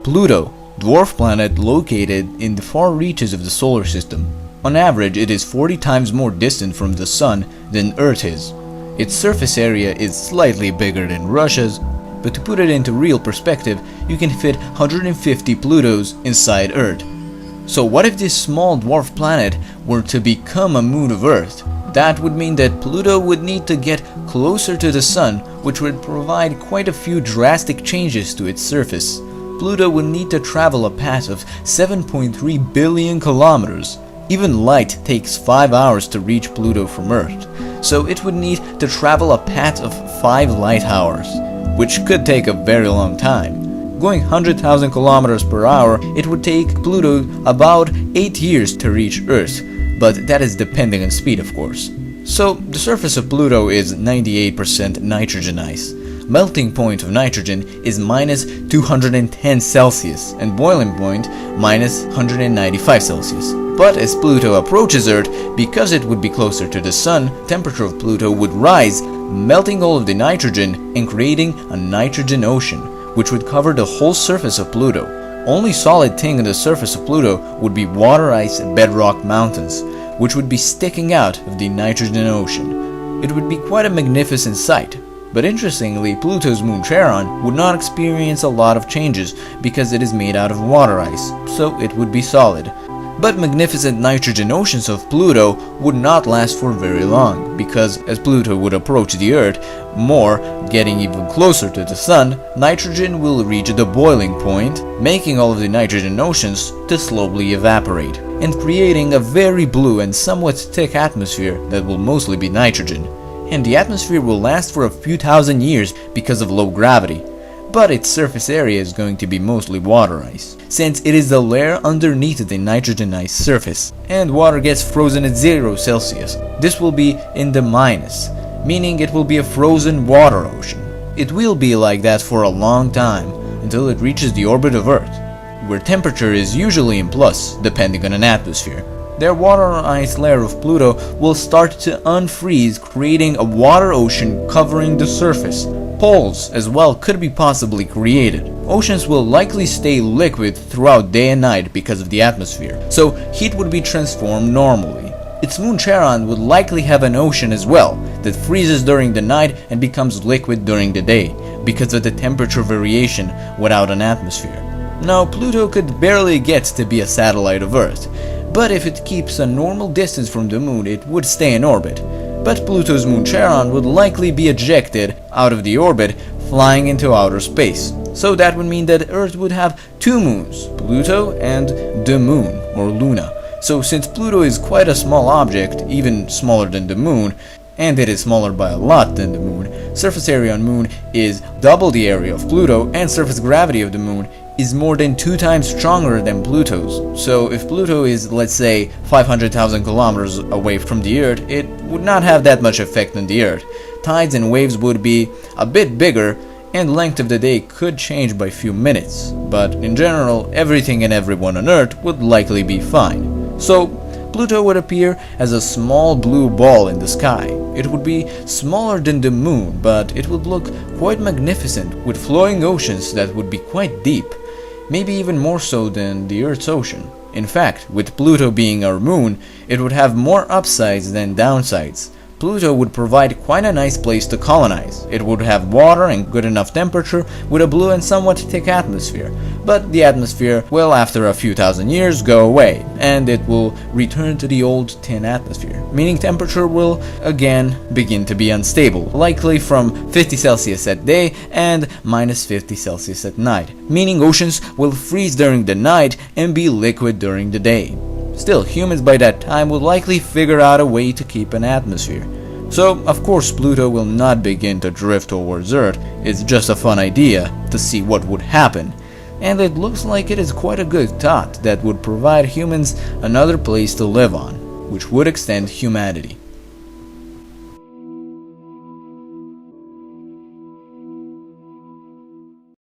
Pluto, dwarf planet located in the far reaches of the solar system. On average, it is 40 times more distant from the Sun than Earth is. Its surface area is slightly bigger than Russia's, but to put it into real perspective, you can fit 150 Plutos inside Earth. So what if this small dwarf planet were to become a moon of Earth? That would mean that Pluto would need to get closer to the Sun, which would provide quite a few drastic changes to its surface. Pluto would need to travel a path of 7.3 billion kilometers. Even light takes 5 hours to reach Pluto from Earth, so it would need to travel a path of 5 light hours, which could take a very long time. Going 100,000 kilometers per hour, it would take Pluto about 8 years to reach Earth, but that is depending on speed, of course. So the surface of Pluto is 98% nitrogen ice. Melting point of nitrogen is minus 210 Celsius and boiling point minus 195 Celsius. But as Pluto approaches Earth, because it would be closer to the Sun, temperature of Pluto would rise, melting all of the nitrogen and creating a nitrogen ocean, which would cover the whole surface of Pluto. Only solid thing on the surface of Pluto would be water ice and bedrock mountains, which would be sticking out of the nitrogen ocean. It would be quite a magnificent sight. But interestingly, Pluto's moon Charon would not experience a lot of changes because it is made out of water ice, so it would be solid. But magnificent nitrogen oceans of Pluto would not last for very long, because as Pluto would approach the Earth more, getting even closer to the Sun, nitrogen will reach the boiling point, making all of the nitrogen oceans to slowly evaporate, and creating a very blue and somewhat thick atmosphere that will mostly be nitrogen. And the atmosphere will last for a few thousand years because of low gravity. But its surface area is going to be mostly water ice, since it is the layer underneath the nitrogen ice surface, and water gets frozen at 0 Celsius. This will be in the minus, meaning it will be a frozen water ocean. It will be like that for a long time, until it reaches the orbit of Earth, where temperature is usually in plus, depending on an atmosphere. Their water ice layer of Pluto will start to unfreeze, creating a water ocean covering the surface. Poles as well could be possibly created. Oceans will likely stay liquid throughout day and night because of the atmosphere, so heat would be transformed normally. Its moon Charon would likely have an ocean as well, that freezes during the night and becomes liquid during the day, because of the temperature variation without an atmosphere. Now, Pluto could barely get to be a satellite of Earth, but if it keeps a normal distance from the moon, it would stay in orbit. But Pluto's moon Charon would likely be ejected out of the orbit, flying into outer space. So that would mean that Earth would have 2 moons, Pluto and the moon, or Luna. So since Pluto is quite a small object, even smaller than the moon, and it is smaller by a lot than the moon, surface area on moon is double the area of Pluto, and surface gravity of the moon is more than 2 times stronger than Pluto's. So if Pluto is, let's say, 500,000 kilometers away from the Earth, it would not have that much effect on the Earth. Tides and waves would be a bit bigger, and length of the day could change by a few minutes. But in general, everything and everyone on Earth would likely be fine. So Pluto would appear as a small blue ball in the sky. It would be smaller than the moon, but it would look quite magnificent, with flowing oceans that would be quite deep. Maybe even more so than the Earth's ocean. In fact, with Pluto being our moon, it would have more upsides than downsides. Pluto would provide quite a nice place to colonize. It would have water and good enough temperature, with a blue and somewhat thick atmosphere. But the atmosphere will, after a few thousand years, go away, and it will return to the old thin atmosphere, meaning temperature will again begin to be unstable, likely from 50 Celsius at day and minus 50 Celsius at night, meaning oceans will freeze during the night and be liquid during the day. Still, humans by that time will likely figure out a way to keep an atmosphere. So, of course, Pluto will not begin to drift towards Earth. It's just a fun idea to see what would happen. And it looks like it is quite a good thought that would provide humans another place to live on, which would extend humanity.